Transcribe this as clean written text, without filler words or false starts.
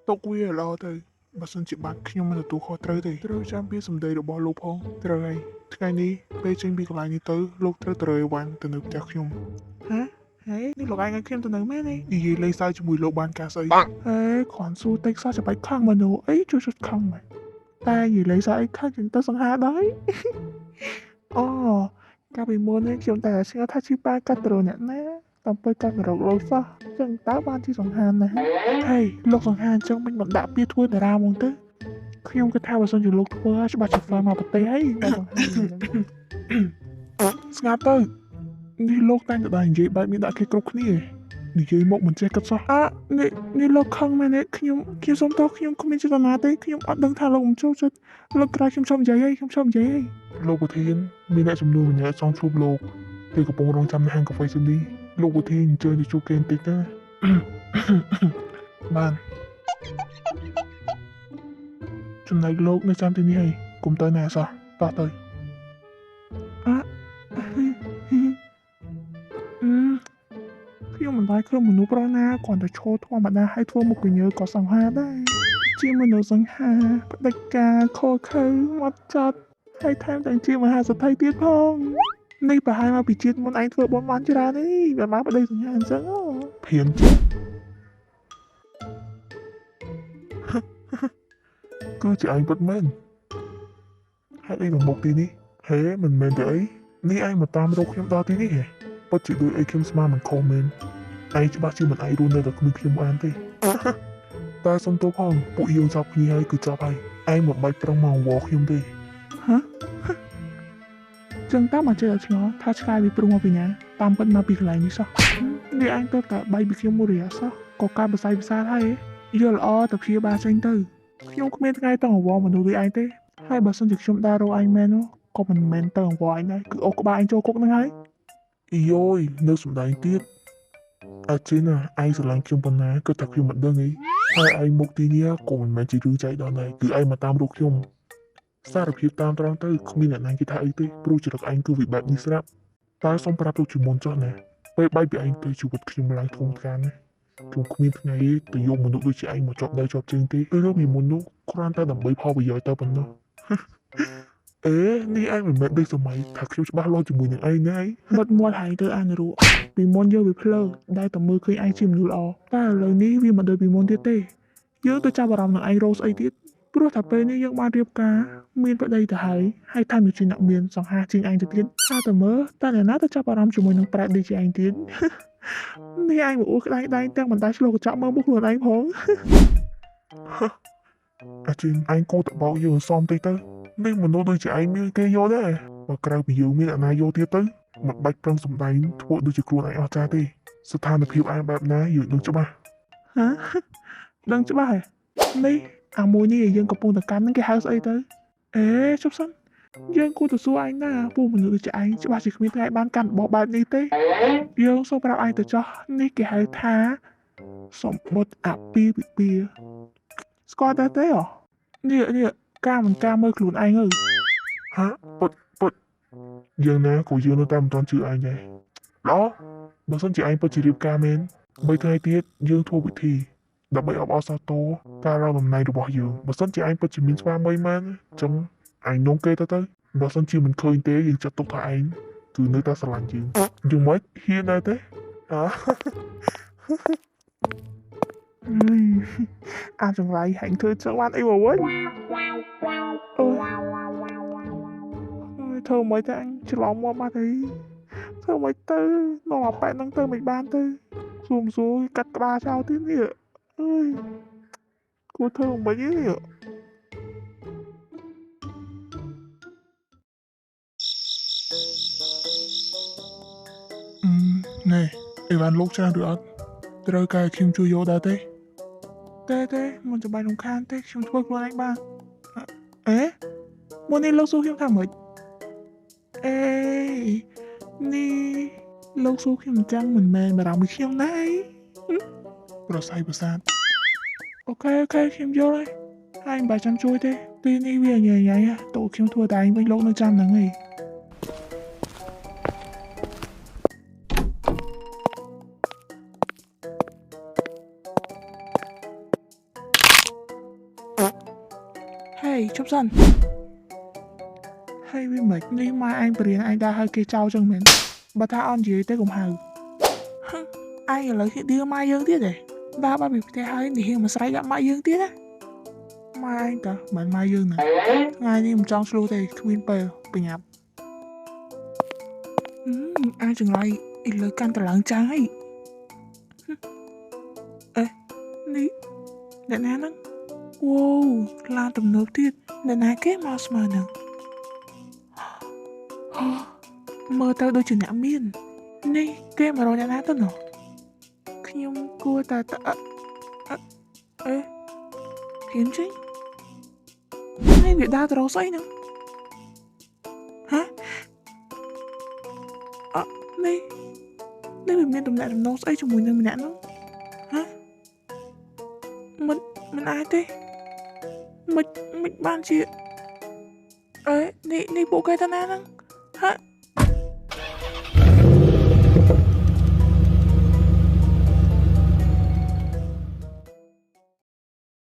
ទុកវាល្អទៅបើសិនជាបាត់ខ្ញុំមិនទទួលខុសត្រូវទេត្រូវចាំពីសម្ដីរបស់លោកផងត្រូវហើយថ្ងៃនេះពេលចេញពីកន្លែងនេះទៅលោកត្រូវទៅរើអីវ៉ាន់ទៅនៅផ្ទះខ្ញុំហ៎ហេនេះលោកឯងឲ្យខ្ញុំទៅនៅមែនទេនិយាយលេងសើចជាមួយលោកបានការស្អីហេគ្រាន់សួរតិចសោះចាំបាច់ខឹងមនុស្សអីជួយខឹងមែនតែនិយាយលេងសើចអីខឹងទៅសង្ហាដែរអូកាលពីមុននេះខ្ញុំតែស្គាល់ថាជីប៉ាកាត់ទៅរកអ្នកណាដើម្បីកាត់មករកលោកសោះចឹងតើបានជាសង្ហាណាហេលោកសង្ហាអញ្ចឹងមិនបានដាក់ពាក្យធ្វើតារាហ្មងទៅខ្ញុំគិតថាបើសិនជាលោកធ្វើច្បាស់ជាហ្វាមកប្រទេសហើយលោកសង្ហាស្ងាត់ទៅនេះលោកតែងតែនិយាយបែបនេះដាក់គេគ្រប់គ្នានិយាយមកមិនចេះគិតសោះនេះលោកខឹងមែនទេខ្ញុំសុំទោសខ្ញុំគ្មានចេតនាទេខ្ញុំអត់ដឹងថាលោកមិនចូលចិត្តលោកក្រោយខ្ញុំសុំនិយាយហើយលោកប្រធានមានអ្នកចំនួនម្នាក់ចង់ជួបលោកគេកំពុងរងចាំនៅហាងកាហ្វេស៊ូនីលោកប្រធានអញ្ជើញទៅជួបគេបន្តិចណាបានចំណែកលោកនៅចាំទីនេះហើយកុំទៅណាសោះតោះទៅខ្ញុំមិនដែរក្រុមមនុស្សប្រុសណាគ្រាន់តែឈរធម្មតាហើយធ្វើមុខកញើក៏សង្ហាដែរជាមនុស្សសង្ហាផ្ដាច់ការខកខើមកចត់ហើយថែមទាំងជាមហាសេដ្ឋីទៀតផងនេះប្រហែលមកពីជាតិមុនឯងធ្វើបនបានច្រើននេះបើមកប្តីសង្ហាអញ្ចឹងភៀងគឺជាឯងពិតមែនហេតុអីមកមុខទីនេះហេមិនមែនទេអីនេះឯងមកតាមរកខ្ញុំដល់ទីនេះហ៎ពិតជាដូចអីខ្ញុំស្មានមិនខុសមែនឯងច្បាស់ជាមិនឯងរស់នៅតែគ្មានខ្ញុំបានទេតែសុំទោសផងពួកយើងចប់គ្នាហើយគឺចប់ហើយឯងមិនបាច់ប្រឹងមកវល់ខ្ញុំទេហ៎ចឹងតាមមកចេះឆ្ងល់ថាឆ្កែវាព្រំមកពីណាតាមពិតមកពីកន្លែងនេះសោះនេះឯងទៅតែបាយពីខ្ញុំមួយរយៈសោះក៏ការបសាយវិសាលហើយយល់ល្អទៅព្យាបាលចេញទៅខ្ញុំគ្មានថ្ងៃតអង្វរមនុស្សដូចឯងទេហើយបើសិនជាខ្ញុំដើររកឯងមែនក៏មិនមែនទៅអង្វរឯងដែរគឺអូក្បាលឯងចូលគុកហ្នឹងហើយអីយយនៅសំដែងទៀតអើចេះណាឯងស្រឡាញ់ខ្ញុំប៉ុណ្ណាគឺថាខ្ញុំមិនដឹងអីហើយឯងមុខទីនេះក៏មិនមែនជារឿងចៃដន្យដែរគឺឯងមកតាមរកខ្ញុំសារភាពតាមត្រង់ទៅគ្មានអ្នកណាគេថាអីទេព្រោះចរិតឯងគឺវិបែបនេះស្រាប់តែសូមប្រាប់លោកជាមុនចុះណាពេលបែកពីឯងទៅជីវិតខ្ញុំឡើងធំធានណាខ្ញុំគ្មានថ្ងៃទៅយកមនុស្សដូចជាឯងមកជាប់ដៃជាប់ជើងទេគឺរឿងពីមុននោះគ្រាន់តែដើម្បីផលប្រយោជន៍ទៅប៉ុណ្ណោះអេនេះឯងមិនមែនដូចសម័យថាខ្ញុំច្បាស់លាស់ជាមួយនឹងឯងណាបិទមាត់ហើយទៅអានរូពីមុនយកវាភ្លើដែលតែមើលឃើញឯងជាមនុស្សល្អតែឥឡូវនេះវាមិនដូចពីមុនទៀតទេយើងទៅចាប់អារម្មណ៍នឹងឯងរោស្អីទៀតព្រោះតែពេលនេះយើងបានរៀបការមានប្តីទៅហើយថែមទាំងជាអ្នកមានសង្ហាជាងឯងទៅទៀតថាទៅមើលតើអ្នកណាទៅចាប់អារម្មណ៍ជាមួយនឹងប្រែតដូចជាឯងទៀតនេះឯងមកអួតក្តាយទាំងមិនដែលឆ្លោះកញ្ចក់មើលមុខខ្លួនឯងផងអាជីនឯងគួរតែបោកយើងសំតិចទៅនេះមនុស្សដូចជាឯងមានគេយកដែរបើក្រៅពីយើងមានអ្នកណាយកទៀតទៅមិនបាច់ប្រឹងសម្ដែងធ្វើដូចជាខ្លួនឯងអស់ចាទេស្ថានភាពឯងបែបណាយើងដឹងច្បាស់ហ៎ដឹងច្បាស់ហ៎នេះអាមួយនេះយើងកំពុងតែកាន់នឹងគេហៅស្អីទៅអេជប់សិនយើងគួរទៅសួរឯងណាពួកមនុស្សដូចជាឯងច្បាស់ជាគ្មានថ្ងៃបានកាន់បោះបែបនេះទេយើងសូមប្រាប់ឯងទៅចោះនេះគេហៅថាសម្បត្តិអពាហ៍ពិពាហ៍ស្គាល់តែទេនេះការមិនការមើលខ្លួនឯងហើយហ៎ពុតយើងណាក៏យើងនៅតែមិនទាន់ជឿឯងដែរល្អបើសិនជាឯងពិតជារៀបការមែន3ថ្ងៃទៀតយើងធ្វើពិធីដើម្បីអបអរសាទរការឡើងតំណែងរបស់យើងបើសិនជាឯងពិតជាមានស្វាមីមែនអញ្ចឹងឯងនាំគេទៅបើសិនជាមិនឃើញទេយើងចាត់ទុកថាឯងគឺនៅតែស្រឡាញ់យើងយ៉ាងម៉េចហ៊ានដែរទេអាចចង្រៃហែងធ្វើចឹងបានអីមកវិញធ្វើមិនទៅអញច្រឡំមកបាត់អីធ្វើមិនទៅនាំអាប៉ែហ្នឹងទៅមិនបានទៅសួរកាត់ក្បាលចោលទៀតនេះអើយគួរធ្វើមិនវិញនេះណែអីវ៉ាន់លោកច្រើនឬអត់ត្រូវកែខ្ញុំជួយយកដែរទេមិនចាំបាច់រំខានទេខ្ញុំធ្វើខ្លួនឯងបានអេមុននេះលោកសួរខ្ញុំថាម៉េចអេនេះលោកសួរខ្ញុំចឹងមិនមែនបារម្ភពីខ្ញុំណាប្រស័យប្រសាទអូខេខ្ញុំយល់ហើយមិនបាច់ចាំជួយទេទីនេះវាញ៉ៃតើខ្ញុំធ្វើតែឯងវិញលោកនៅចាំហ្នឹងឯង đây chụp dần hay vì mệt đi mai anh bền anh đã hơi kê trao trong mình bà ta on gì tới cùng hào anh lấy hiện đưa mai dương tiết để ba bị thế hơi thì hiện mà sai gặp mai dương tiết á mai anh ta bạn mai dương này ngay đi một trong slow thì queen bell bình nhập anh chừng lại lời can tờ lắng trắng ấy ê đi để nè nó wow lan tầm nước tiết để nè kết mouse mà nè mơ tao đôi chừng nhã miên này cái mà rồi nè tao nọ nhưng cô ta ê khiến chứ này bị đa tao xoay nè hả này này mình tụm lại tụm nấu xoay cho mùi nè mình nè nó hả mình ai thế mình ban chị ê này bộ cây ta nè hả